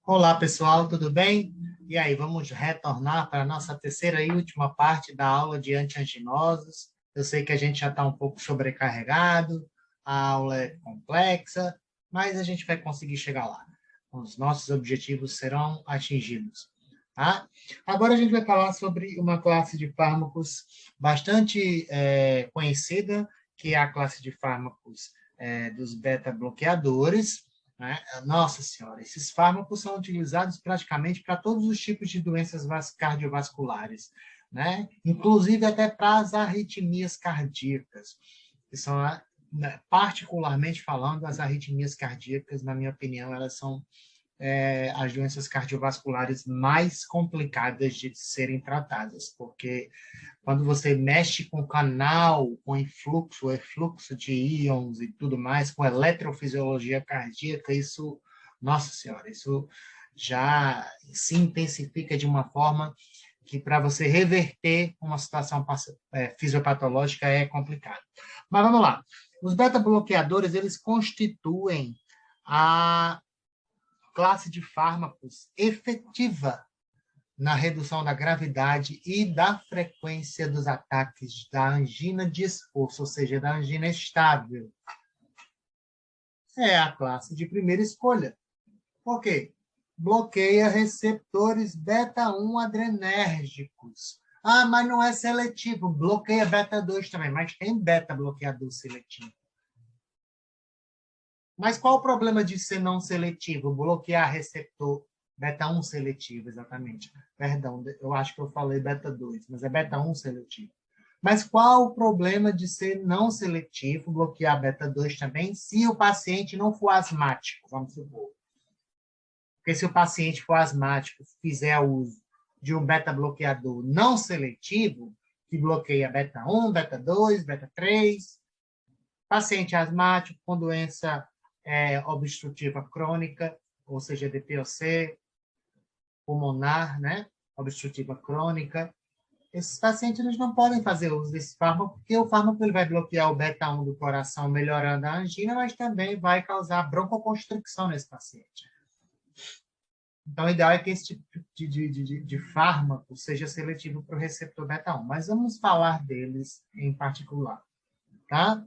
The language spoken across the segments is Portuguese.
Olá, pessoal, tudo bem? E aí, vamos retornar para a nossa terceira e última parte da aula de antianginosos. Eu sei que a gente já está um pouco sobrecarregado, a aula é complexa, mas a gente vai conseguir chegar lá. Os nossos objetivos serão atingidos, tá? Agora a gente vai falar sobre uma classe de fármacos bastante conhecida, que é a classe de fármacos dos beta-bloqueadores, né? Nossa Senhora, esses fármacos são utilizados praticamente para todos os tipos de doenças cardiovasculares, né? Inclusive até para as arritmias cardíacas, que são, né, particularmente falando, as arritmias cardíacas, na minha opinião, elas são as doenças cardiovasculares mais complicadas de serem tratadas, porque quando você mexe com o canal, com o efluxo de íons e tudo mais, com eletrofisiologia cardíaca, isso, nossa senhora, isso já se intensifica de uma forma que para você reverter uma situação fisiopatológica é complicado. Mas vamos lá. Os beta-bloqueadores, eles constituem a classe de fármacos efetiva na redução da gravidade e da frequência dos ataques da angina de esforço, ou seja, da angina estável. É a classe de primeira escolha. Por quê? Bloqueia receptores beta-1 adrenérgicos. Ah, mas não é seletivo. Bloqueia beta-2 também, mas tem beta-bloqueador seletivo. Mas qual o problema de ser não seletivo? Bloquear receptor beta-1 seletivo, exatamente. Perdão, eu acho que eu falei beta-2, mas é beta-1 seletivo. Mas qual o problema de ser não seletivo, bloquear beta-2 também, se o paciente não for asmático, vamos supor? Porque se o paciente for asmático, fizer uso de um beta-bloqueador não seletivo, que bloqueia beta-1, beta-2, beta-3, paciente asmático com doença obstrutiva crônica, ou seja, DPOC, pulmonar, né? Obstrutiva crônica. Esses pacientes eles não podem fazer uso desse fármaco, porque o fármaco ele vai bloquear o beta-1 do coração, melhorando a angina, mas também vai causar broncoconstricção nesse paciente. Então, o ideal é que esse tipo de fármaco seja seletivo para o receptor beta-1, mas vamos falar deles em particular, tá?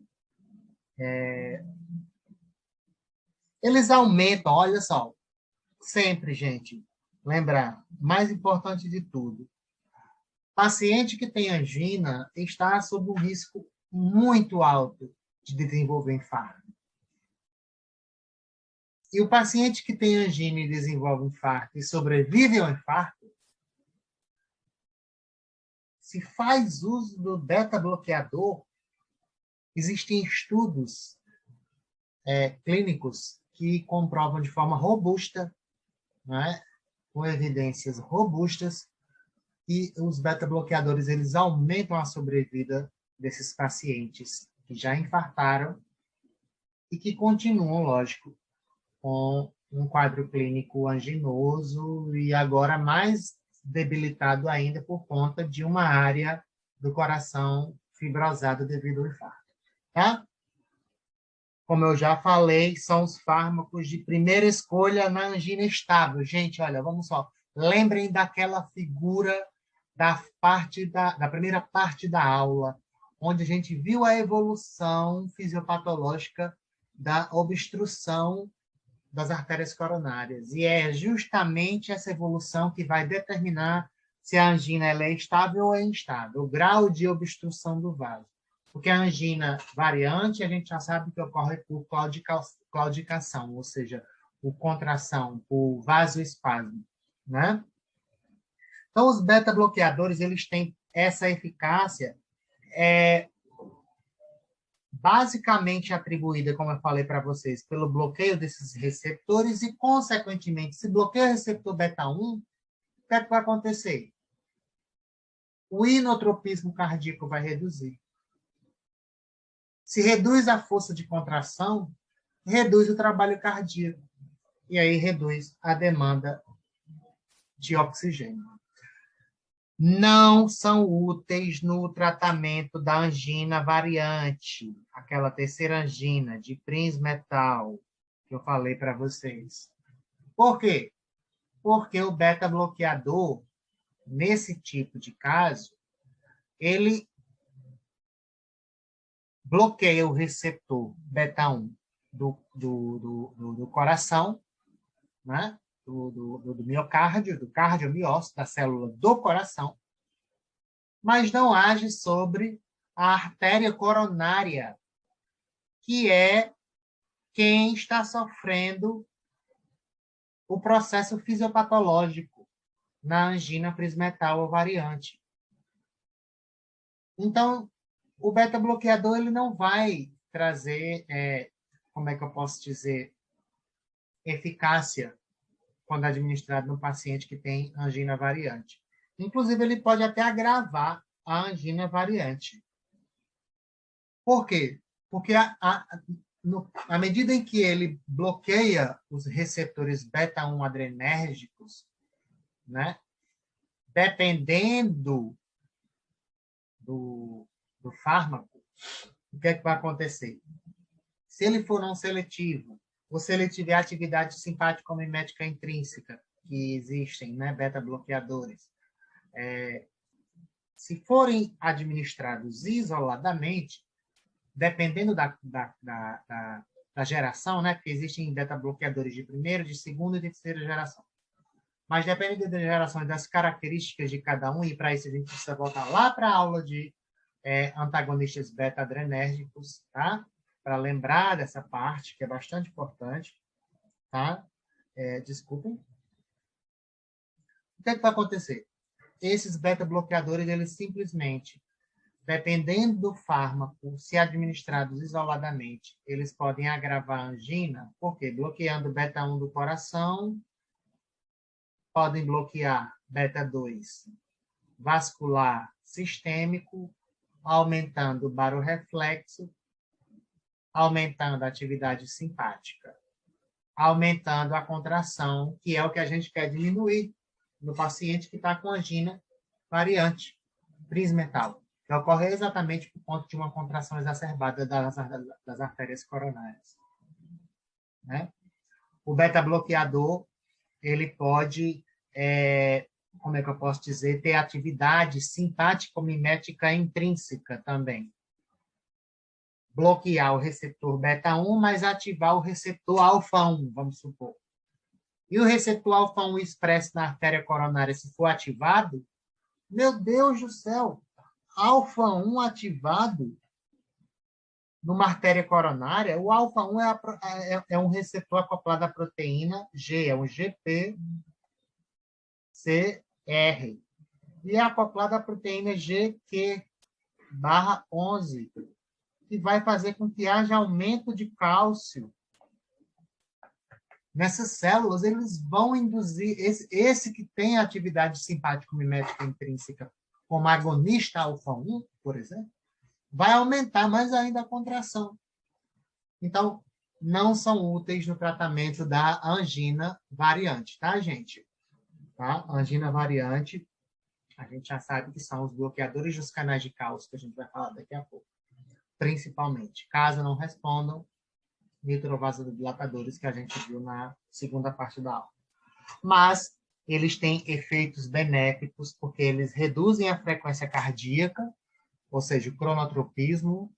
Eles aumentam, olha só, sempre, gente, lembrar, mais importante de tudo, paciente que tem angina está sob um risco muito alto de desenvolver infarto. E o paciente que tem angina e desenvolve infarto e sobrevive ao infarto, se faz uso do beta-bloqueador, existem estudos clínicos que comprovam de forma robusta, né, com evidências robustas, e os beta-bloqueadores eles aumentam a sobrevida desses pacientes que já infartaram e que continuam, lógico, com um quadro clínico anginoso e agora mais debilitado ainda por conta de uma área do coração fibrosada devido ao infarto. Tá? Como eu já falei, são os fármacos de primeira escolha na angina estável. Gente, olha, vamos só. Lembrem daquela figura da primeira parte da aula, onde a gente viu a evolução fisiopatológica da obstrução das artérias coronárias. E é justamente essa evolução que vai determinar se a angina ela é estável ou é instável, o grau de obstrução do vaso. Porque a angina variante, a gente já sabe que ocorre por claudicação, ou seja, por contração, por vasoespasmo, né? Então, os beta-bloqueadores, eles têm essa eficácia basicamente atribuída, como eu falei para vocês, pelo bloqueio desses receptores e, consequentemente, se bloqueia o receptor beta-1, o que é que vai acontecer? O inotropismo cardíaco vai reduzir. Se reduz a força de contração, reduz o trabalho cardíaco. E aí reduz a demanda de oxigênio. Não são úteis no tratamento da angina variante, aquela terceira angina de Prince Metal, que eu falei para vocês. Por quê? Porque o beta-bloqueador, nesse tipo de caso, ele bloqueia o receptor beta-1 do coração, né? do miocárdio, do cardiomiócito, da célula do coração, mas não age sobre a artéria coronária, que é quem está sofrendo o processo fisiopatológico na angina prismetal ovariante. Então, o beta-bloqueador ele não vai trazer, como é que eu posso dizer, eficácia quando administrado no paciente que tem angina variante. Inclusive, ele pode até agravar a angina variante. Por quê? Porque à medida em que ele bloqueia os receptores beta-1 adrenérgicos, né, dependendo do fármaco, o que é que vai acontecer? Se ele for não seletivo, ou se ele tiver atividade simpático-mimética intrínseca, que existem, né, beta-bloqueadores, se forem administrados isoladamente, dependendo da geração, né, porque existem beta-bloqueadores de primeira, de segunda e de terceira geração. Mas dependendo da geração e das características de cada um, e para isso a gente precisa voltar lá para a aula de antagonistas beta-adrenérgicos, tá? Para lembrar dessa parte, que é bastante importante, tá? Desculpem. O que é que vai acontecer? Esses beta-bloqueadores, eles simplesmente, dependendo do fármaco, se administrados isoladamente, eles podem agravar a angina, porque bloqueando beta-1 do coração, podem bloquear beta-2 vascular sistêmico, aumentando o barorreflexo, aumentando a atividade simpática, aumentando a contração, que é o que a gente quer diminuir no paciente que está com angina variante prismetal, que ocorre exatamente por conta de uma contração exacerbada das artérias coronárias. Né? O beta-bloqueador, ele pode, como é que eu posso dizer, ter atividade simpático-mimética intrínseca também. Bloquear o receptor beta-1, mas ativar o receptor alfa-1, vamos supor. E o receptor alfa-1 expresso na artéria coronária, se for ativado, meu Deus do céu, alfa-1 ativado numa artéria coronária, o alfa-1 é um receptor acoplado à proteína G, é um GPCR. E é acoplado à proteína GQ/11, que vai fazer com que haja aumento de cálcio. Nessas células, eles vão induzir, esse que tem atividade simpático-mimética intrínseca, como agonista alfa-1, por exemplo, vai aumentar mais ainda a contração. Então, não são úteis no tratamento da angina variante, tá, gente? Tá? Angina variante, a gente já sabe que são os bloqueadores dos canais de cálcio, que a gente vai falar daqui a pouco, principalmente. Caso não respondam, nitrovasodilatadores, que a gente viu na segunda parte da aula. Mas eles têm efeitos benéficos, porque eles reduzem a frequência cardíaca, ou seja, o cronotropismo.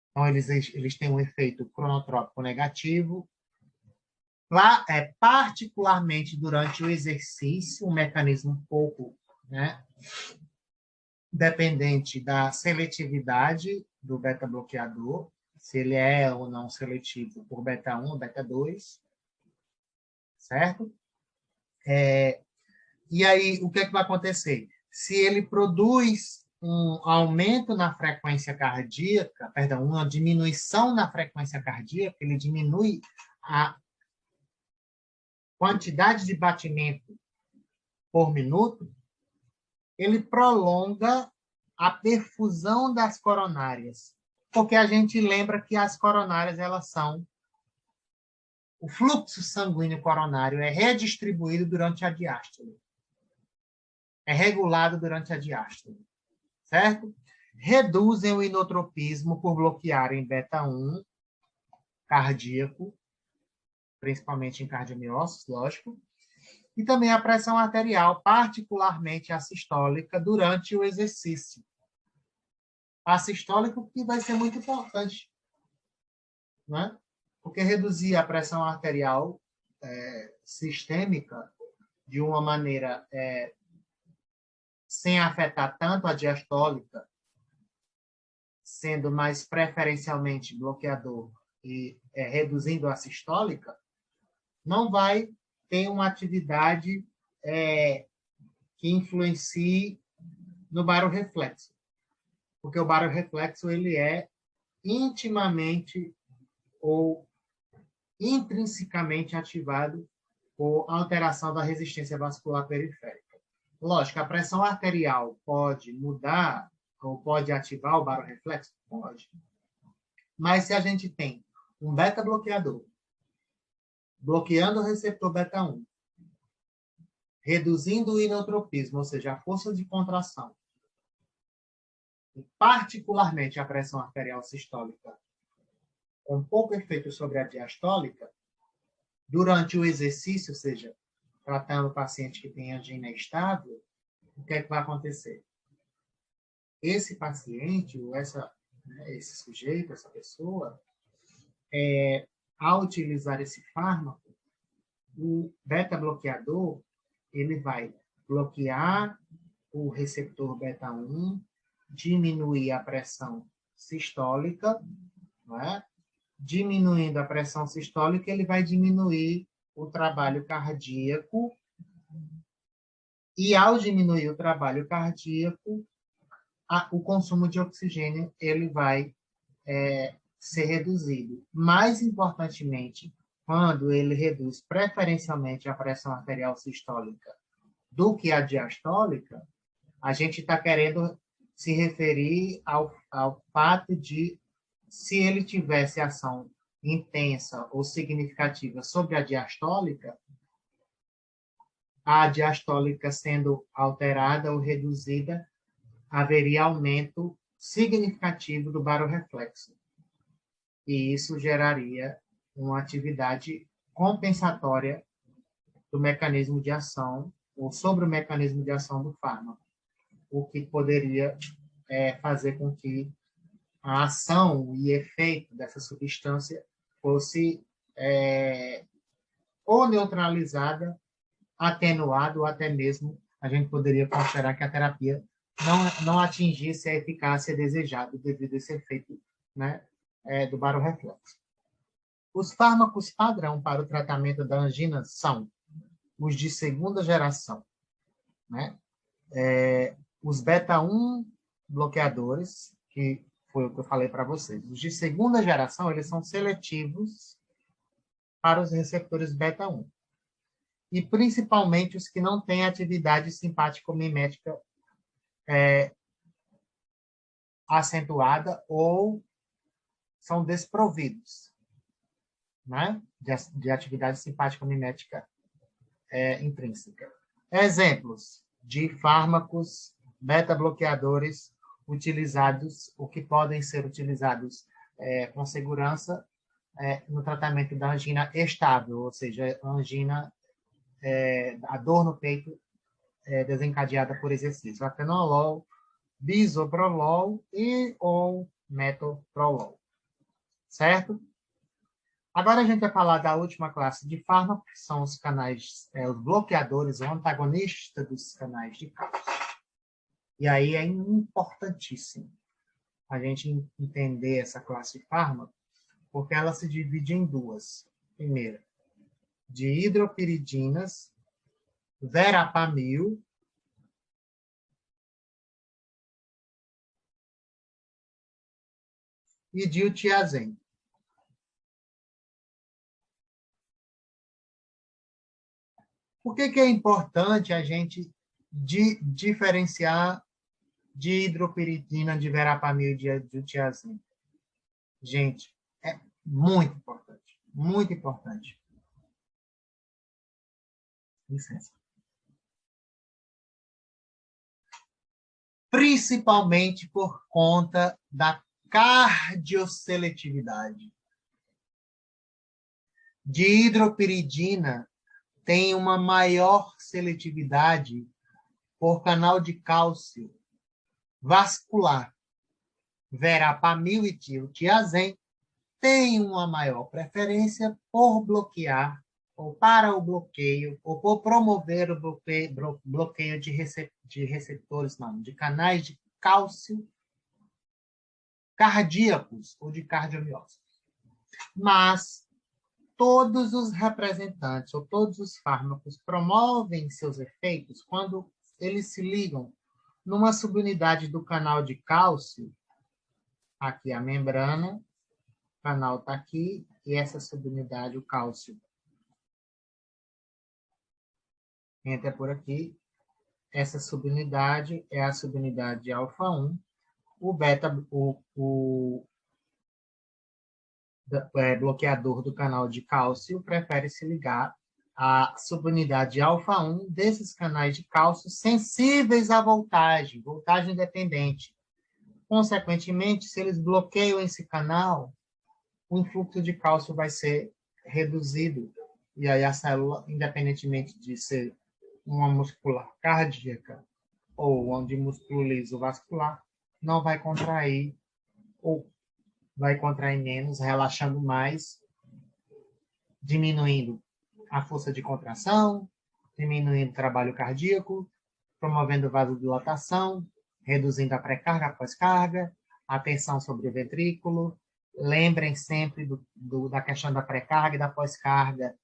Então, eles têm um efeito cronotrópico negativo. Lá, particularmente durante o exercício, um mecanismo um pouco, né, dependente da seletividade do beta-bloqueador, se ele é ou não seletivo por beta-1 ou beta-2, certo? E aí, o que é que vai acontecer? Se ele produz um aumento na frequência cardíaca, perdão, uma diminuição na frequência cardíaca, ele diminui a quantidade de batimento por minuto, ele prolonga a perfusão das coronárias, porque a gente lembra que as coronárias, elas são... O fluxo sanguíneo coronário é redistribuído durante a diástole. É regulado durante a diástole, certo? Reduzem o inotropismo por bloquearem beta-1 cardíaco, principalmente em cardiomiócitos, lógico, E também a pressão arterial, particularmente a sistólica, durante o exercício. A sistólica que vai ser muito importante, né? Porque reduzir a pressão arterial sistêmica de uma maneira sem afetar tanto a diastólica, sendo mais preferencialmente bloqueador e reduzindo a sistólica, não vai ter uma atividade que influencie no barorreflexo, porque o barorreflexo ele é intimamente ou intrinsecamente ativado por alteração da resistência vascular periférica. Lógico, a pressão arterial pode mudar ou pode ativar o barorreflexo? Pode. Mas se a gente tem um beta-bloqueador bloqueando o receptor beta-1, reduzindo o inotropismo, ou seja, a força de contração, e particularmente a pressão arterial sistólica, com pouco efeito sobre a diastólica, durante o exercício, ou seja, tratando o paciente que tem angina estável, o que é que vai acontecer? Esse paciente, ou esse sujeito, essa pessoa, ao utilizar esse fármaco, o beta-bloqueador ele vai bloquear o receptor beta-1, diminuir a pressão sistólica, não é? Diminuindo a pressão sistólica, ele vai diminuir o trabalho cardíaco, e ao diminuir o trabalho cardíaco, o consumo de oxigênio ele vai ser reduzido. Mais importantemente, quando ele reduz preferencialmente a pressão arterial sistólica do que a diastólica, a gente está querendo se referir ao fato de, se ele tivesse ação intensa ou significativa sobre a diastólica sendo alterada ou reduzida, haveria aumento significativo do barorreflexo. E isso geraria uma atividade compensatória do mecanismo de ação, ou sobre o mecanismo de ação do fármaco, o que poderia fazer com que a ação e efeito dessa substância fosse ou neutralizada, atenuada, ou até mesmo a gente poderia considerar que a terapia não atingisse a eficácia desejada devido a esse efeito, né, do barorreflexo. Os fármacos padrão para o tratamento da angina são os de segunda geração, né? Os beta-1 bloqueadores, que foi o que eu falei para vocês. Os de segunda geração, eles são seletivos para os receptores beta-1. E principalmente os que não têm atividade simpático-mimética acentuada ou são desprovidos, né, de atividade simpático-mimética intrínseca. Exemplos de fármacos beta-bloqueadores utilizados, ou que podem ser utilizados com segurança no tratamento da angina estável, ou seja, a dor no peito desencadeada por exercício. Atenolol, bisoprolol ou metoprolol. Certo? Agora a gente vai falar da última classe de fármacos, que são os canais, os bloqueadores ou antagonistas dos canais de cálcio. E aí é importantíssimo a gente entender essa classe de fármaco, porque ela se divide em duas. Primeira, de hidropiridinas, verapamil e diltiazem. Por que é importante a gente diferenciar de hidropiridina, de verapamil e de diltiazem? Gente, é muito importante. Muito importante. Licença. Principalmente por conta da cardioseletividade. De hidropiridina, tem uma maior seletividade por canal de cálcio vascular. Verapamil e tiazem têm uma maior preferência por bloquear, ou para o bloqueio, ou por promover o bloqueio de receptores, não, de canais de cálcio cardíacos ou de cardiomiose. Mas todos os representantes ou todos os fármacos promovem seus efeitos quando eles se ligam numa subunidade do canal de cálcio, aqui a membrana, o canal está aqui, e essa subunidade, o cálcio, entra por aqui. Essa subunidade é a subunidade alfa-1, o bloqueador do canal de cálcio prefere se ligar à subunidade alfa-1 desses canais de cálcio sensíveis à voltagem independente. Consequentemente, se eles bloqueiam esse canal, o influxo de cálcio vai ser reduzido. E aí a célula, independentemente de ser uma muscular cardíaca ou uma de músculo liso vascular, não vai contrair ou vai contrair menos, relaxando mais, diminuindo a força de contração, diminuindo o trabalho cardíaco, promovendo vasodilatação, reduzindo a pré-carga, a pós-carga, a tensão sobre o ventrículo. Lembrem sempre da questão da pré-carga e da pós-carga,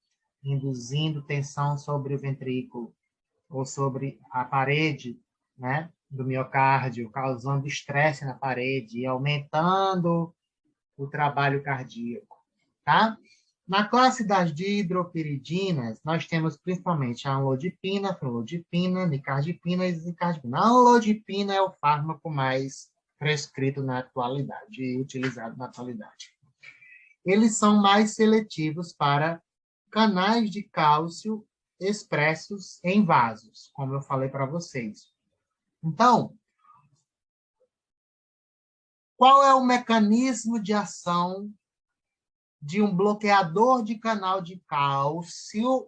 induzindo tensão sobre o ventrículo ou sobre a parede, né, do miocárdio, causando estresse na parede e aumentando o trabalho cardíaco, tá? Na classe das dihidropiridinas, nós temos principalmente a amlodipina, fenlodipina, nicardipina e zicardipina. A amlodipina é o fármaco mais prescrito na atualidade e utilizado na atualidade. Eles são mais seletivos para canais de cálcio expressos em vasos, como eu falei para vocês. Então, qual é o mecanismo de ação de um bloqueador de canal de cálcio,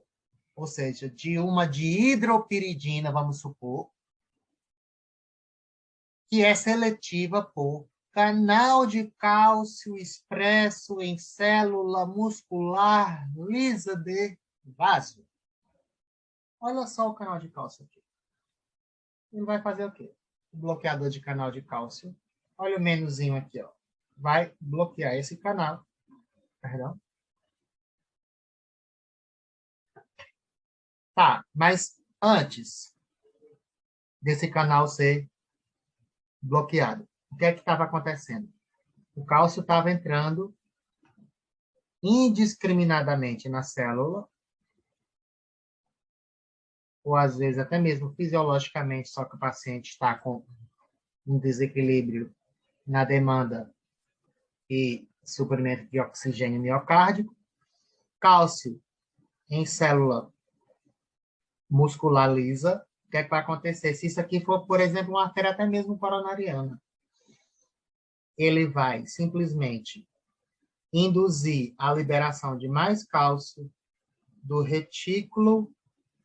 ou seja, de uma dihidropiridina, vamos supor, que é seletiva por canal de cálcio expresso em célula muscular lisa de vaso? Olha só o canal de cálcio aqui. Ele vai fazer o quê? O bloqueador de canal de cálcio. Olha o menuzinho aqui, ó. Vai bloquear esse canal. Perdão. Tá, mas antes desse canal ser bloqueado, o que é que estava acontecendo? O cálcio estava entrando indiscriminadamente na célula, ou às vezes até mesmo fisiologicamente, só que o paciente está com um desequilíbrio na demanda e suprimento de oxigênio miocárdico. Cálcio em célula muscular lisa. O que é que vai acontecer? Se isso aqui for, por exemplo, uma artéria até mesmo coronariana, ele vai simplesmente induzir a liberação de mais cálcio do retículo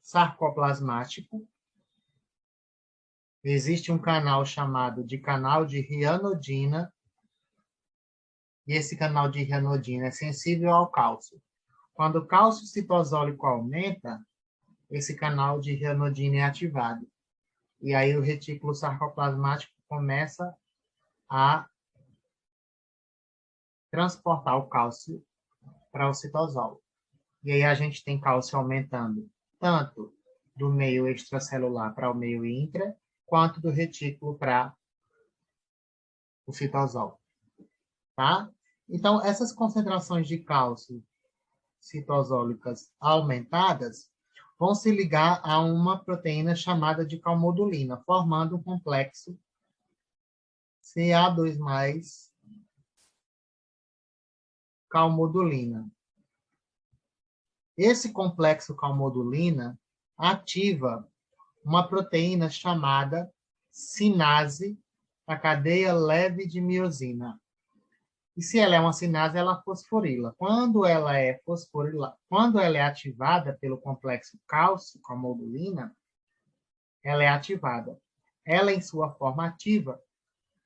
sarcoplasmático. Existe um canal chamado de canal de Ryanodina, e esse canal de Ryanodina é sensível ao cálcio. Quando o cálcio citosólico aumenta, esse canal de Ryanodina é ativado. E aí o retículo sarcoplasmático começa a transportar o cálcio para o citosol. E aí a gente tem cálcio aumentando tanto do meio extracelular para o meio intra, quanto do retículo para o citosol. Tá? Então, essas concentrações de cálcio citosólicas aumentadas vão se ligar a uma proteína chamada de calmodulina, formando um complexo Ca2+, calmodulina. Esse complexo calmodulina ativa uma proteína chamada sinase, a cadeia leve de miosina. E se ela é uma sinase, ela fosforila. Quando ela é ativada pelo complexo cálcio com a modulina, ela é ativada. Ela, em sua forma ativa,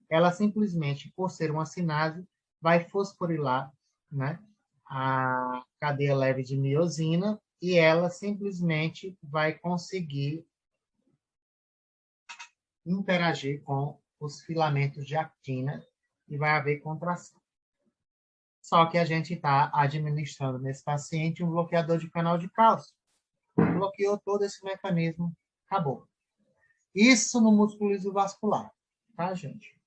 ela simplesmente, por ser uma sinase, vai fosforilar, né, a cadeia leve de miosina e ela simplesmente vai conseguir interagir com os filamentos de actina e vai haver contração. Só que a gente está administrando nesse paciente um bloqueador de canal de cálcio. Bloqueou todo esse mecanismo, acabou. Isso no músculo isovascular, tá, gente?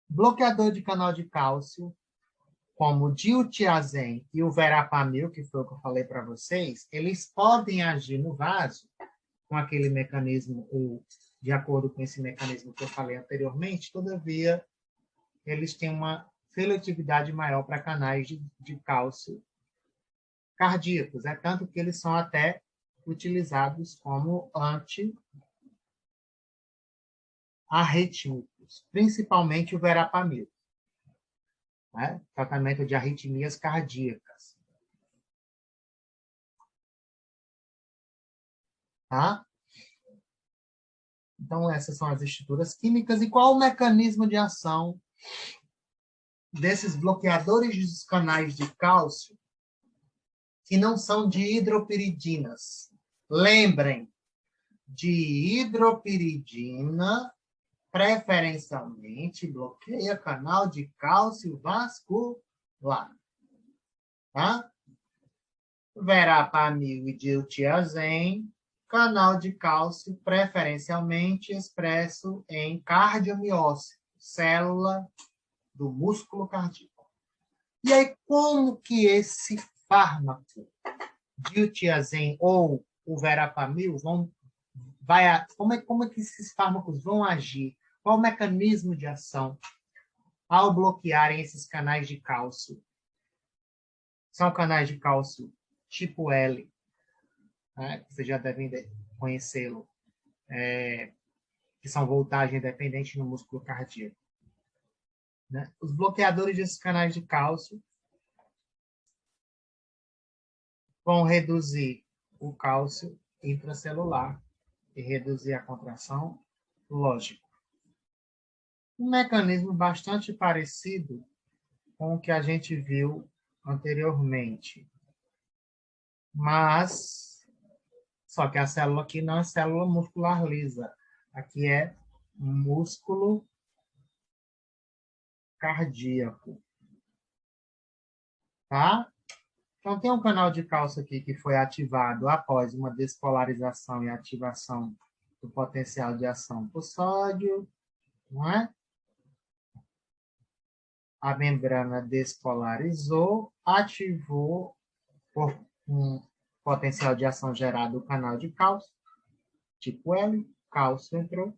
Bloqueador de canal de cálcio, como o diltiazem e o verapamil, que foi o que eu falei para vocês, eles podem agir no vaso com aquele mecanismo, ou de acordo com esse mecanismo que eu falei anteriormente, todavia, eles têm uma seletividade maior para canais de cálcio cardíacos. É tanto que eles são até utilizados como anti-arrítmicos, principalmente o verapamil, né? Tratamento de arritmias cardíacas. Tá? Então, essas são as estruturas químicas. E qual o mecanismo de ação desses bloqueadores dos canais de cálcio que não são de hidropiridinas? Lembrem, de hidropiridina, preferencialmente, bloqueia canal de cálcio vascular. Tá? Verapamil e diltiazem, canal de cálcio preferencialmente expresso em cardiomiócito, célula do músculo cardíaco. E aí, como que esse fármaco, diltiazem ou o verapamil, como é que esses fármacos vão agir? Qual o mecanismo de ação ao bloquearem esses canais de cálcio? São canais de cálcio tipo L, né? Vocês já devem conhecê-lo, que são voltagem dependente no músculo cardíaco. Né? Os bloqueadores desses canais de cálcio vão reduzir o cálcio intracelular e reduzir a contração, lógico. Um mecanismo bastante parecido com o que a gente viu anteriormente. Mas, só que a célula aqui não é célula muscular lisa. Aqui é músculo cardíaco. Tá? Então, tem um canal de cálcio aqui que foi ativado após uma despolarização e ativação do potencial de ação por sódio, não é? A membrana despolarizou, ativou por um potencial de ação gerado o canal de cálcio, tipo L, cálcio entrou,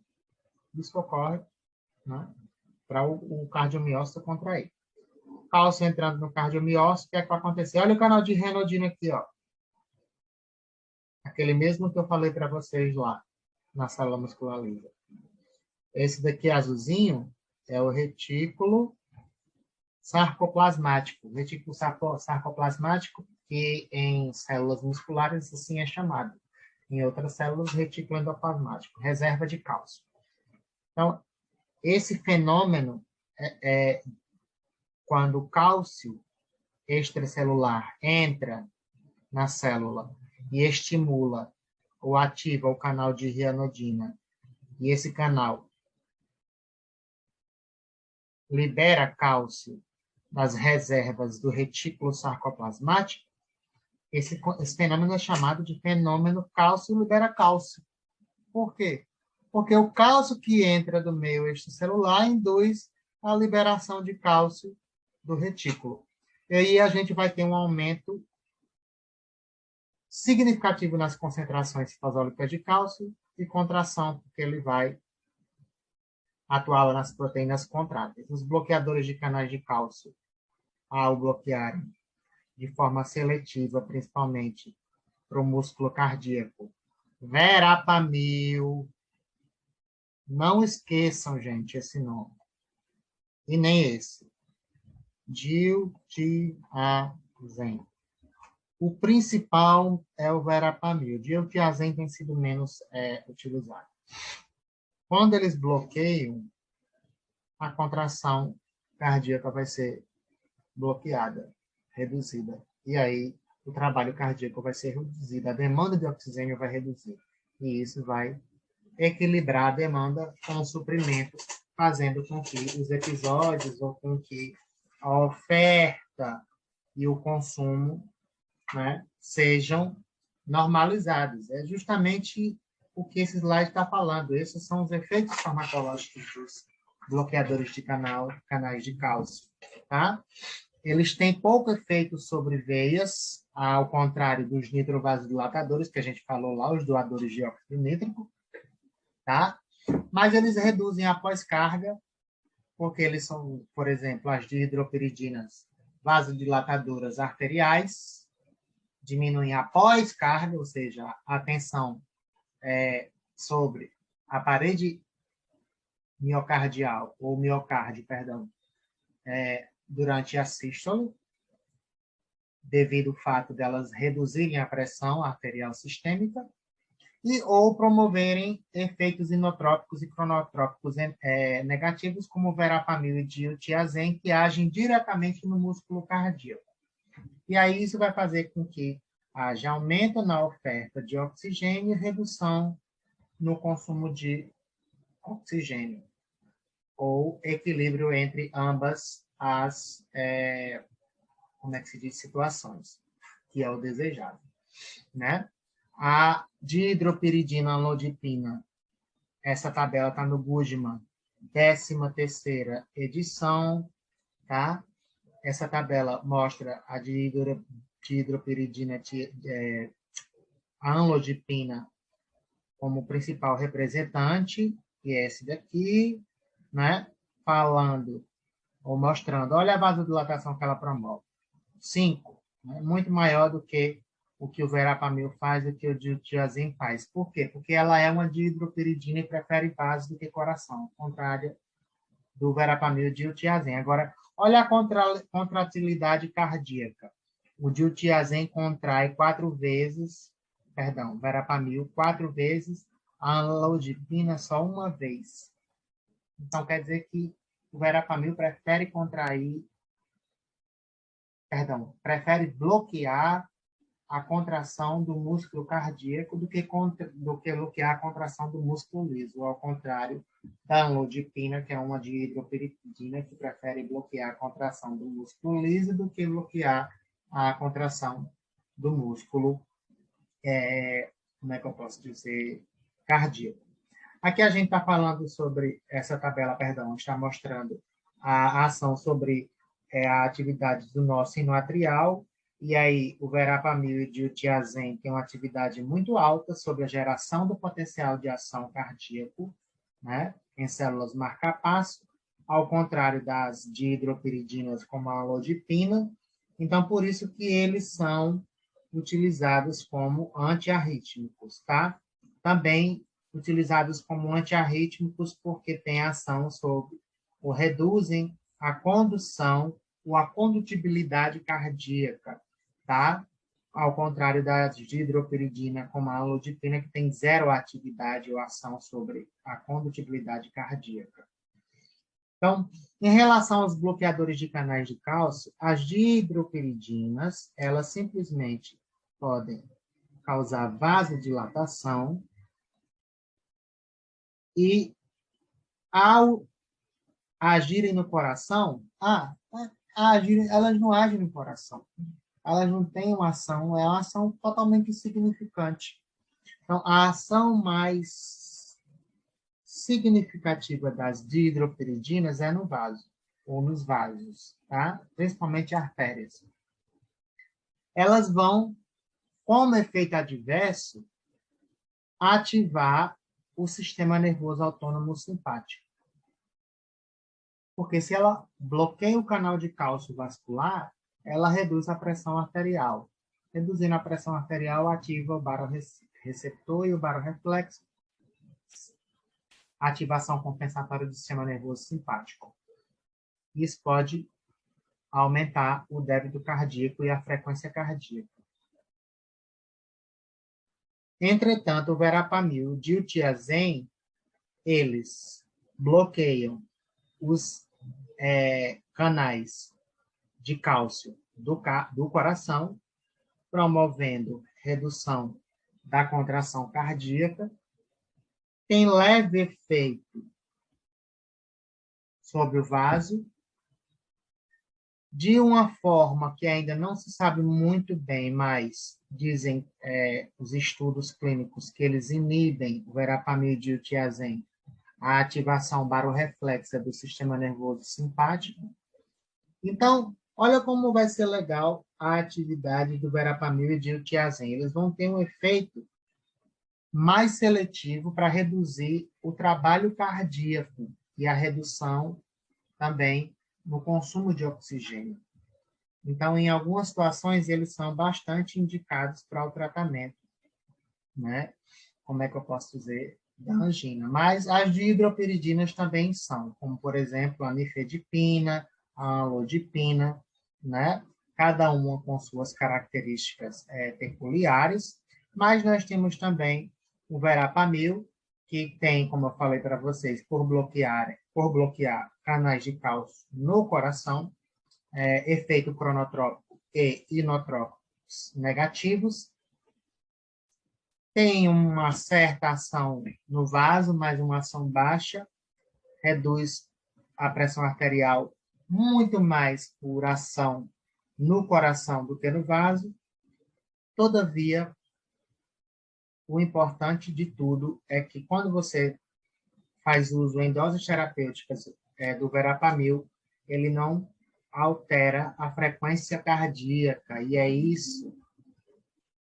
isso ocorre, né, para o cardiomiócito contrair. Cálcio entrando no cardiomiócito, o que é que vai acontecer? Olha o canal de renodina aqui, ó. Aquele mesmo que eu falei para vocês lá, na célula muscular lisa. Esse daqui azulzinho é o retículo sarcoplasmático. O retículo sarcoplasmático, que em células musculares assim é chamado. Em outras células, retículo endoplasmático, reserva de cálcio. Então, esse fenômeno é quando o cálcio extracelular entra na célula e estimula ou ativa o canal de renodina, e esse canal libera cálcio das reservas do retículo sarcoplasmático, esse fenômeno é chamado de fenômeno cálcio libera cálcio. Por quê? Porque o cálcio que entra do meio extracelular induz a liberação de cálcio do retículo. E aí a gente vai ter um aumento significativo nas concentrações citosólicas de cálcio e contração, porque ele vai atuar nas proteínas contráteis. Os bloqueadores de canais de cálcio, ao bloquearem de forma seletiva, principalmente para o músculo cardíaco, verapamil, Não esqueçam, gente, esse nome. E nem esse. Diltiazem. O principal é o verapamil. O diltiazem tem sido menos utilizado. Quando eles bloqueiam, a contração cardíaca vai ser bloqueada, reduzida. E aí, o trabalho cardíaco vai ser reduzido, a demanda de oxigênio vai reduzir. E isso vai equilibrar a demanda com o suprimento, fazendo com que os episódios ou com que a oferta e o consumo, né, sejam normalizados. É justamente o que esse slide está falando. Esses são os efeitos farmacológicos dos bloqueadores de canais de cálcio. Tá? Eles têm pouco efeito sobre veias, ao contrário dos nitrovasodilatadores, que a gente falou lá, os doadores de óxido nítrico, tá? Mas eles reduzem a pós-carga, porque eles são, por exemplo, as dihidropiridinas vasodilatadoras arteriais, diminuem a pós-carga, ou seja, a tensão sobre a parede miocardial, ou miocárdio, perdão, durante a sístole, devido ao fato delas reduzirem a pressão arterial sistêmica, e ou promoverem efeitos inotrópicos e cronotrópicos negativos, como o verapamil e diltiazem, que agem diretamente no músculo cardíaco. E aí isso vai fazer com que haja aumento na oferta de oxigênio e redução no consumo de oxigênio, ou equilíbrio entre ambas as, como é que se diz, situações, que é o desejado, né? A dihidropiridina amlodipina, essa tabela está no Goodman, 13ª edição, tá? Essa tabela mostra a dihidropiridina, a amlodipina, como principal representante, que é esse daqui, né? Falando ou mostrando, olha a vasodilatação que ela promove. 5, né? Muito maior do que o que o verapamil faz, o que o diltiazem faz. Por quê? Porque ela é uma dihidropiridina e prefere base do que coração, contrária do verapamil e diltiazem. Agora, olha a contratilidade cardíaca. O diltiazem contrai 4 vezes, perdão, verapamil 4 vezes, a amlodipina só uma vez. Então, quer dizer que o verapamil prefere bloquear a contração do músculo cardíaco do que bloquear a contração do músculo liso, ao contrário da amlodipina, que é uma dihidropiridina que prefere bloquear a contração do músculo liso do que bloquear a contração do músculo, como é que eu posso dizer, cardíaco. Aqui a gente está falando sobre, essa tabela, perdão, está mostrando a ação sobre a atividade do nosso sino atrial, e aí o verapamil e o diltiazem têm uma atividade muito alta sobre a geração do potencial de ação cardíaco, né, em células marcapasso, ao contrário das dihidropiridinas como a amlodipina. Então, por isso que eles são utilizados como antiarrítmicos, tá? Também utilizados como antiarrítmicos porque têm ação sobre ou reduzem a condução ou a condutibilidade cardíaca, tá? Ao contrário da dihidropiridina, como a amlodipina, que tem zero atividade ou ação sobre a condutibilidade cardíaca. Então, em relação aos bloqueadores de canais de cálcio, as dihidropiridinas, elas simplesmente podem causar vasodilatação e, ao agirem no coração, elas não agem no coração. Elas não têm uma ação, é uma ação totalmente insignificante. Então, a ação mais significativa das dihidropiridinas é no vaso, ou nos vasos, tá? Principalmente artérias. Elas vão, como efeito adverso, ativar o sistema nervoso autônomo simpático. Porque se ela bloqueia o canal de cálcio vascular, ela reduz a pressão arterial. Reduzindo a pressão arterial, ativa o baroreceptor e o baroreflexo, ativação compensatória do sistema nervoso simpático. Isso pode aumentar o débito cardíaco e a frequência cardíaca. Entretanto, o verapamil e o diltiazem, eles bloqueiam os canais de cálcio do coração, promovendo redução da contração cardíaca, tem leve efeito sobre o vaso, de uma forma que ainda não se sabe muito bem, mas dizem os estudos clínicos que eles inibem o verapamil e o diltiazem, a ativação barorreflexa do sistema nervoso simpático. Então, olha como vai ser legal a atividade do verapamil e diltiazem. Eles vão ter um efeito mais seletivo para reduzir o trabalho cardíaco e a redução também no consumo de oxigênio. Então, em algumas situações, eles são bastante indicados para o tratamento, né? Como é que eu posso dizer? Da angina. Mas as dihidropiridinas também são, como, por exemplo, a nifedipina, a amlodipina, né? Cada uma com suas características peculiares, mas nós temos também o verapamil, que tem, como eu falei para vocês, por bloquear canais de cálcio no coração, efeito cronotrópico e inotrópicos negativos. Tem uma certa ação no vaso, mas uma ação baixa, reduz a pressão arterial muito mais por ação no coração do que no vaso. Todavia, o importante de tudo é que quando você faz uso em doses terapêuticas do verapamil, ele não altera a frequência cardíaca, e é isso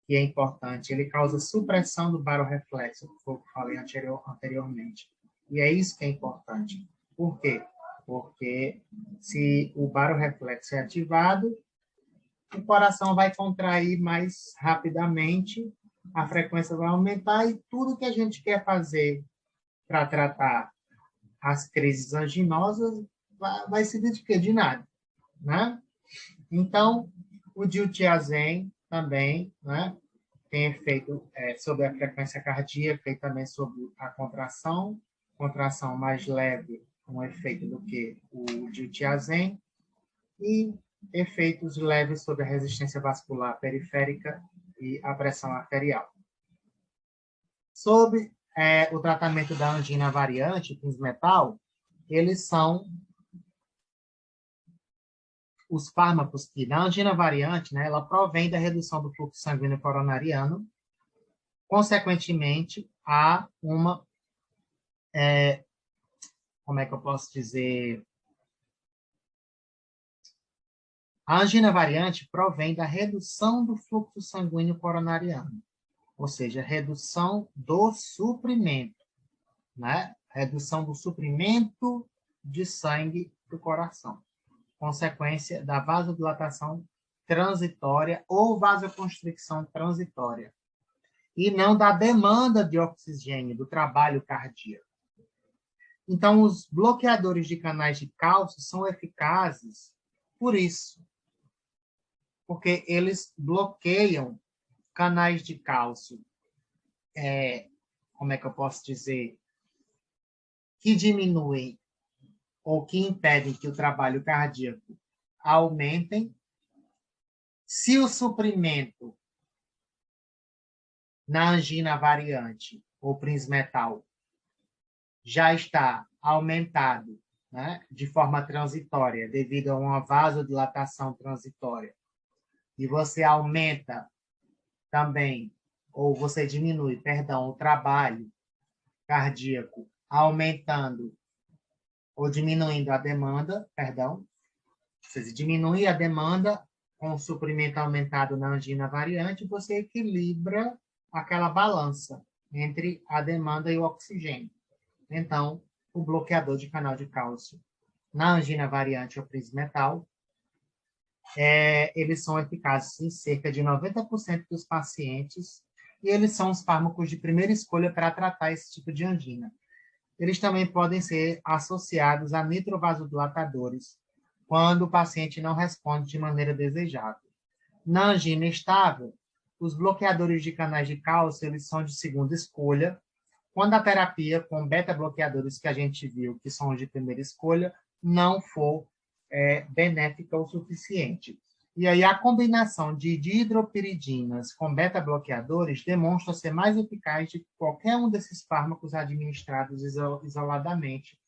que é importante. Ele causa supressão do barorreflexo, que eu falei anteriormente. E é isso que é importante. Por quê? Porque se o barorreflexo é ativado, o coração vai contrair mais rapidamente, a frequência vai aumentar e tudo que a gente quer fazer para tratar as crises anginosas vai se dedicar de nada, né? Então, o diltiazem também, né, tem efeito sobre a frequência cardíaca e também sobre a contração mais leve, com efeito do que o diltiazem, e efeitos leves sobre a resistência vascular periférica e a pressão arterial. Sobre o tratamento da angina variante, Pinsmetal, eles são os fármacos que, na angina variante, né, ela provém da redução do fluxo sanguíneo coronariano, consequentemente, há uma, como é que eu posso dizer? A angina variante provém da redução do fluxo sanguíneo coronariano, ou seja, redução do suprimento, né? Redução do suprimento de sangue do coração, consequência da vasodilatação transitória ou vasoconstricção transitória, e não da demanda de oxigênio, do trabalho cardíaco. Então, os bloqueadores de canais de cálcio são eficazes por isso, porque eles bloqueiam canais de cálcio, como é que eu posso dizer, que diminuem ou que impedem que o trabalho cardíaco aumentem. Se o suprimento na angina variante ou Pinsmetal já está aumentado, né, de forma transitória, devido a uma vasodilatação transitória, e você aumenta também, ou você diminui, perdão, o trabalho cardíaco, aumentando ou diminuindo a demanda, perdão, você diminui a demanda com o suprimento aumentado na angina variante, você equilibra aquela balança entre a demanda e o oxigênio. Então, o bloqueador de canal de cálcio na angina variante ou Pinsmetal, eles são eficazes em cerca de 90% dos pacientes e eles são os fármacos de primeira escolha para tratar esse tipo de angina. eles também podem ser associados a nitrovasodilatadores, quando o paciente não responde de maneira desejável. Na angina estável, os bloqueadores de canais de cálcio, eles são de segunda escolha, quando a terapia com beta-bloqueadores que a gente viu, que são de primeira escolha, não for benéfica o suficiente. E aí a combinação de dihidropiridinas com beta-bloqueadores demonstra ser mais eficaz de qualquer um desses fármacos administrados isoladamente,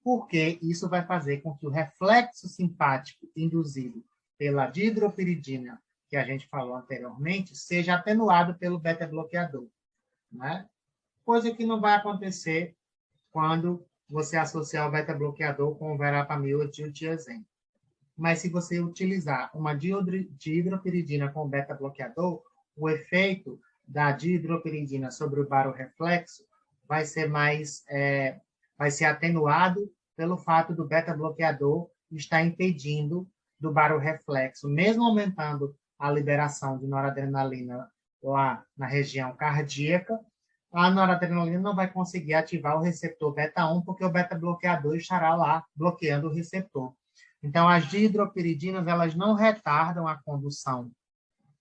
porque isso vai fazer com que o reflexo simpático induzido pela dihidropiridina, que a gente falou anteriormente, seja atenuado pelo beta-bloqueador, né? Coisa que não vai acontecer quando você associar o beta-bloqueador com o verapamil ou diltiazem. Mas se você utilizar uma dihidropiridina com beta-bloqueador, o efeito da dihidropiridina sobre o baroreflexo vai ser vai ser atenuado pelo fato do beta-bloqueador estar impedindo do baroreflexo, mesmo aumentando a liberação de noradrenalina lá na região cardíaca, a noradrenalina não vai conseguir ativar o receptor beta-1, porque o beta-bloqueador estará lá bloqueando o receptor. Então, as dihidropiridinas, elas não retardam a condução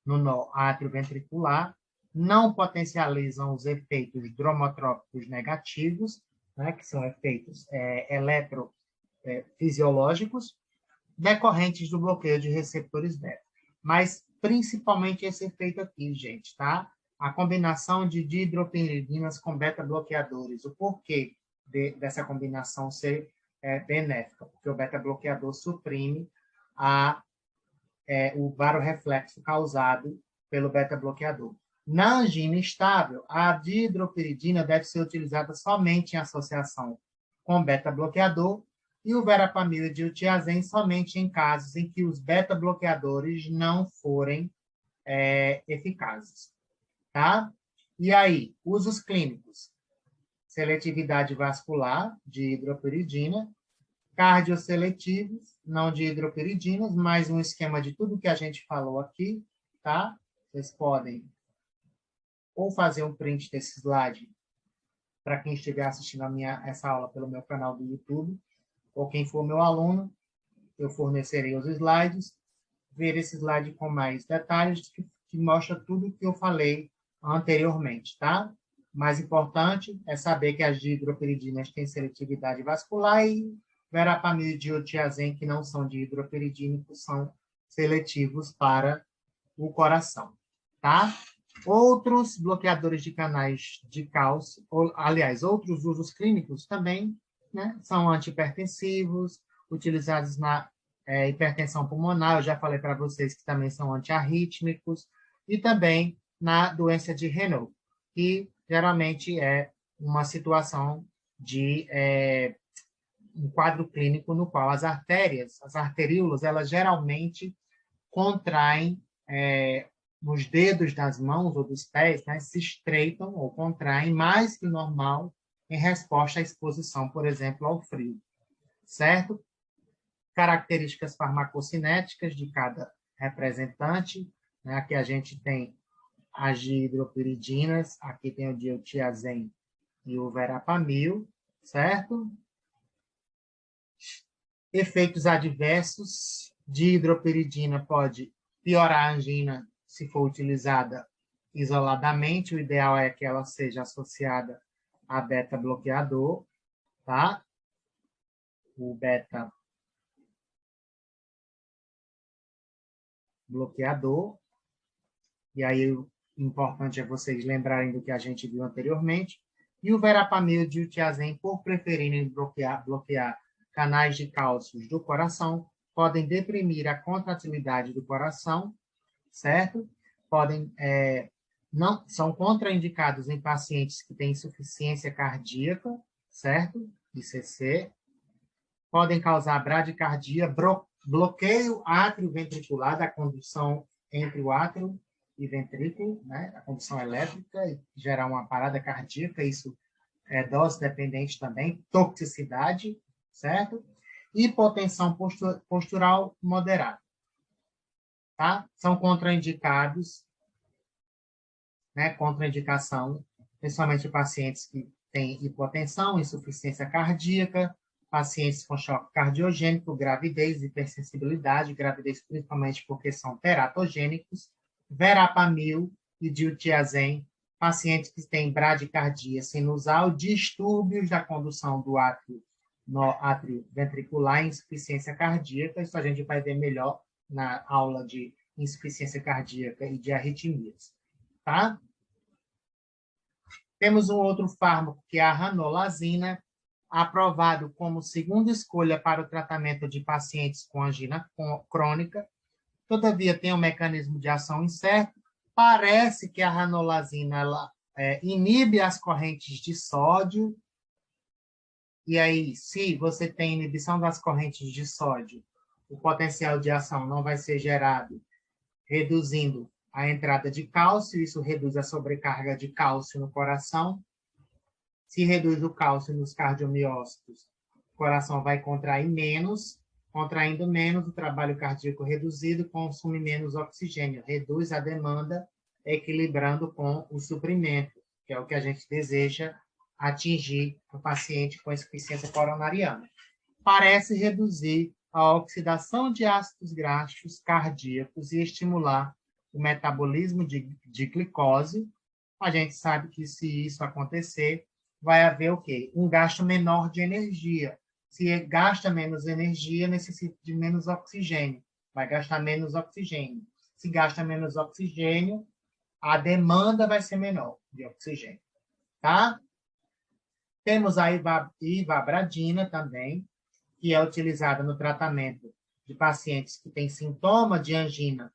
no nó atrioventricular, não potencializam os efeitos dromotrópicos negativos, né, que são efeitos eletrofisiológicos, decorrentes do bloqueio de receptores beta. Mas, principalmente, esse efeito aqui, gente, tá? A combinação de dihidropiridinas com beta-bloqueadores. O porquê dessa combinação ser benéfica? Porque o beta-bloqueador suprime o baroreflexo causado pelo beta-bloqueador. Na angina estável, a dihidropiridina deve ser utilizada somente em associação com beta-bloqueador e o verapamil e diltiazem somente em casos em que os beta-bloqueadores não forem eficazes. Tá? E aí, usos clínicos. Seletividade vascular de hidropiridina, cardioseletivos, não de hidropiridinas, mais um esquema de tudo que a gente falou aqui, tá? Vocês podem ou fazer um print desse slide para quem estiver assistindo essa aula pelo meu canal do YouTube, ou quem for meu aluno, eu fornecerei os slides, ver esse slide com mais detalhes, que mostra tudo que eu falei anteriormente, tá? Mais importante é saber que as dihidropiridinas têm seletividade vascular e verapamil e diltiazem, que não são dihidropiridínicos, são seletivos para o coração, tá? Outros bloqueadores de canais de cálcio, aliás, outros usos clínicos também, né, são antihipertensivos, utilizados na hipertensão pulmonar, eu já falei para vocês que também são antiarrítmicos, e também na doença de Renault, que geralmente é uma situação de um quadro clínico no qual as arteríolas, elas geralmente contraem nos dedos das mãos ou dos pés, né, se estreitam ou contraem mais que o normal em resposta à exposição, por exemplo, ao frio, certo? Características farmacocinéticas de cada representante, né? Aqui a gente tem as dihidropiridinas, aqui tem o diltiazem e o verapamil, certo? Efeitos adversos, dihidropiridina pode piorar a angina se for utilizada isoladamente, o ideal é que ela seja associada a beta-bloqueador, tá? O beta-bloqueador. E aí, o importante é vocês lembrarem do que a gente viu anteriormente. E o verapamil e o diltiazem, por preferirem bloquear canais de cálcio do coração, podem deprimir a contratilidade do coração, certo? São contraindicados em pacientes que têm insuficiência cardíaca, certo? ICC. Podem causar bradicardia, bloqueio átrio-ventricular da condução entre o átrio e ventrículo, né? A condução elétrica, e gerar uma parada cardíaca, isso é dose dependente também, toxicidade, certo? Hipotensão postural moderada, tá? São contraindicados, né? Contraindicação, principalmente pacientes que tem hipotensão, insuficiência cardíaca, pacientes com choque cardiogênico, gravidez, hipersensibilidade, gravidez principalmente porque são teratogênicos, verapamil e diltiazem, pacientes que têm bradicardia sinusal, distúrbios da condução do átrio, no átrio ventricular, insuficiência cardíaca. Isso a gente vai ver melhor na aula de insuficiência cardíaca e de arritmias, tá? Temos um outro fármaco, que é a ranolazina, aprovado como segunda escolha para o tratamento de pacientes com angina crônica. Todavia, tem um mecanismo de ação incerto. Parece que a ranolazina ela, inibe as correntes de sódio. E aí, se você tem inibição das correntes de sódio, o potencial de ação não vai ser gerado, reduzindo a entrada de cálcio, isso reduz a sobrecarga de cálcio no coração. Se reduz o cálcio nos cardiomiócitos, o coração vai contrair menos, contraindo menos, o trabalho cardíaco reduzido, consome menos oxigênio, reduz a demanda, equilibrando com o suprimento, que é o que a gente deseja atingir o paciente com insuficiência coronariana. Parece reduzir a oxidação de ácidos graxos cardíacos e estimular o metabolismo de glicose. A gente sabe que, se isso acontecer, vai haver o quê? Um gasto menor de energia. Se gasta menos energia, necessita de menos oxigênio. Vai gastar menos oxigênio. Se gasta menos oxigênio, a demanda vai ser menor de oxigênio. Tá? Temos a ivabradina também, que é utilizada no tratamento de pacientes que têm sintoma de angina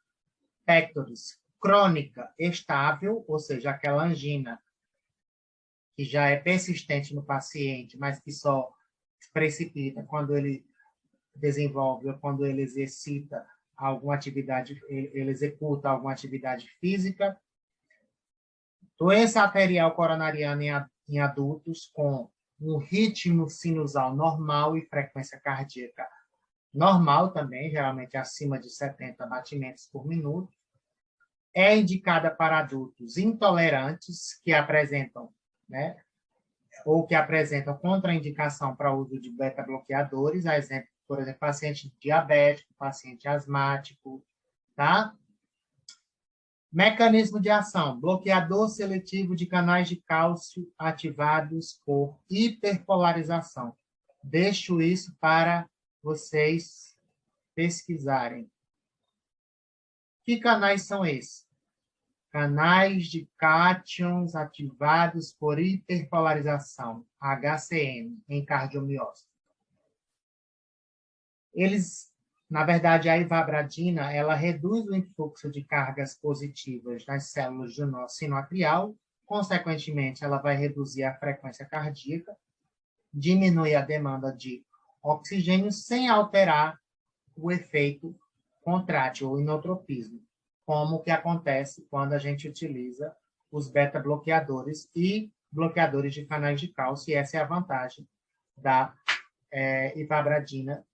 pectoris crônica estável, ou seja, aquela angina que já é persistente no paciente, mas que só se precipita quando ele desenvolve ou quando ele exercita alguma atividade, ele executa alguma atividade física. Doença arterial coronariana em adultos com um ritmo sinusal normal e frequência cardíaca normal também, geralmente acima de 70 batimentos por minuto. É indicada para adultos intolerantes que apresentam, né, ou que apresentam contraindicação para o uso de beta-bloqueadores, por exemplo, paciente diabético, paciente asmático, tá? Mecanismo de ação: bloqueador seletivo de canais de cálcio ativados por hiperpolarização. Deixo isso para vocês pesquisarem. Que canais são esses? Canais de cátions ativados por hiperpolarização, HCM, em cardiomiócito. Na verdade, a ivabradina, ela reduz o influxo de cargas positivas nas células do nosso sino atrial, consequentemente, ela vai reduzir a frequência cardíaca, diminui a demanda de oxigênio sem alterar o efeito contrátil ou inotropismo, como o que acontece quando a gente utiliza os beta-bloqueadores e bloqueadores de canais de cálcio, e essa é a vantagem da ivabradina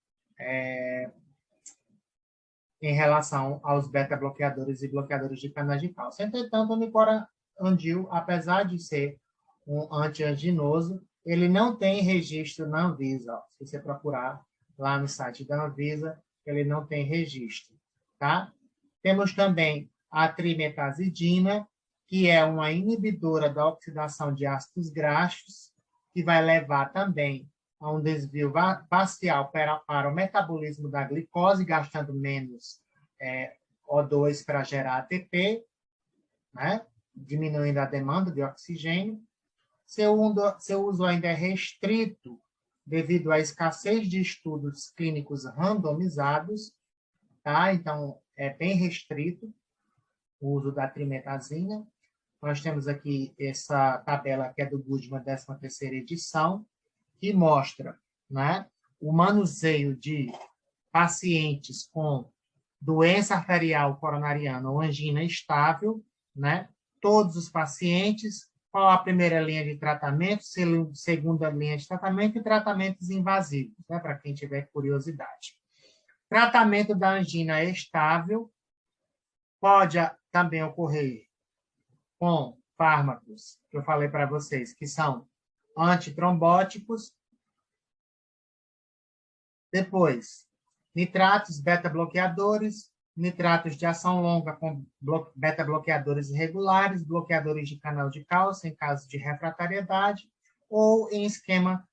em relação aos beta-bloqueadores e bloqueadores de canais de cálcio. Entretanto, o nicorandil, apesar de ser um antianginoso, ele não tem registro na Anvisa. Se você procurar lá no site da Anvisa, ele não tem registro, tá? Temos também a trimetazidina, que é uma inibidora da oxidação de ácidos graxos, que vai levar também a um desvio parcial para o metabolismo da glicose, gastando menos O2 para gerar ATP, né? Diminuindo a demanda de oxigênio. Seu uso ainda é restrito devido à escassez de estudos clínicos randomizados, tá? Então, é bem restrito o uso da trimetazina. Nós temos aqui essa tabela que é do Goodman, 13ª edição, que mostra, né, o manuseio de pacientes com doença arterial coronariana ou angina estável, né? Todos os pacientes, qual a primeira linha de tratamento, segunda linha de tratamento e tratamentos invasivos, né, para quem tiver curiosidade. Tratamento da angina estável pode também ocorrer com fármacos, que eu falei para vocês, que são antitrombóticos. Depois, nitratos beta-bloqueadores, nitratos de ação longa com beta-bloqueadores irregulares, bloqueadores de canal de cálcio em caso de refratariedade, ou em esquema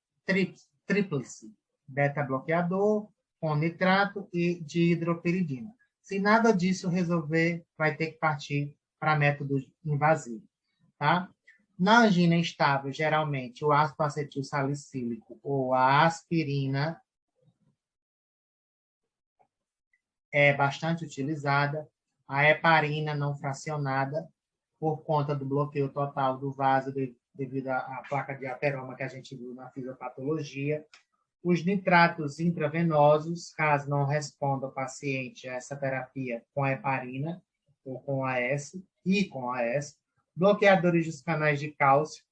tríplice, beta-bloqueador com nitrato e de hidropiridina. Se nada disso resolver, vai ter que partir para método invasivo, tá? Na angina instável, geralmente, o ácido acetil salicílico ou a aspirina é bastante utilizada, a heparina não fracionada, por conta do bloqueio total do vaso devido à placa de ateroma que a gente viu na fisiopatologia. Os nitratos intravenosos, caso não responda o paciente a essa terapia com a heparina ou com AS, bloqueadores dos canais de cálcio,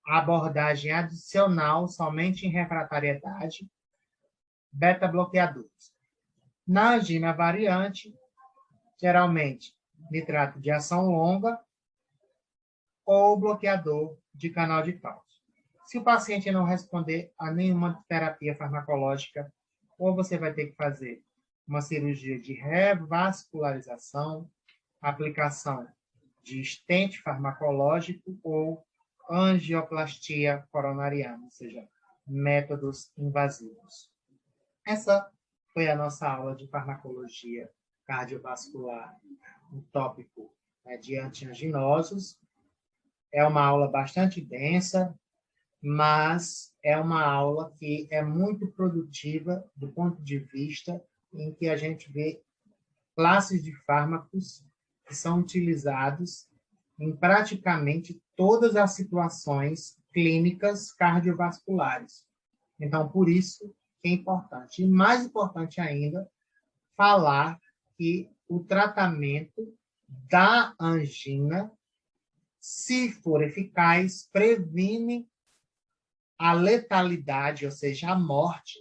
abordagem adicional somente em refratariedade, beta-bloqueadores. Na angina variante, geralmente, nitrato de ação longa ou bloqueador de canal de cálcio. Se o paciente não responder a nenhuma terapia farmacológica, ou você vai ter que fazer uma cirurgia de revascularização, aplicação de stent farmacológico ou angioplastia coronariana, ou seja, métodos invasivos. Essa foi a nossa aula de farmacologia cardiovascular, um tópico de antianginosos. É uma aula bastante densa, mas é uma aula que é muito produtiva do ponto de vista em que a gente vê classes de fármacos que são utilizados em praticamente todas as situações clínicas cardiovasculares. Então, por isso que é importante. E mais importante ainda, falar que o tratamento da angina, se for eficaz, previne a letalidade, ou seja, a morte,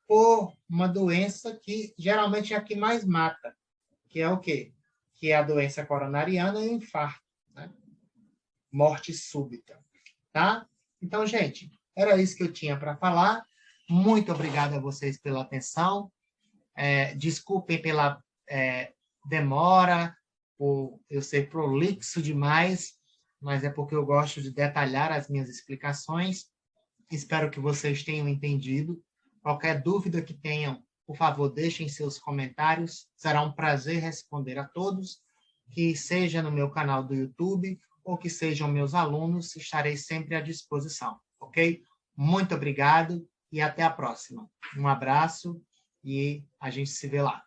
por uma doença que geralmente é a que mais mata, que é o quê? Que é a doença coronariana e o infarto, né? Morte súbita, tá? Então, gente, era isso que eu tinha para falar. Muito obrigado a vocês pela atenção. Desculpem pela demora, por eu ser prolixo demais, mas é porque eu gosto de detalhar as minhas explicações. Espero que vocês tenham entendido. Qualquer dúvida que tenham, por favor, deixem seus comentários. Será um prazer responder a todos, que seja no meu canal do YouTube ou que sejam meus alunos, estarei sempre à disposição, ok? Muito obrigado e até a próxima. Um abraço e a gente se vê lá.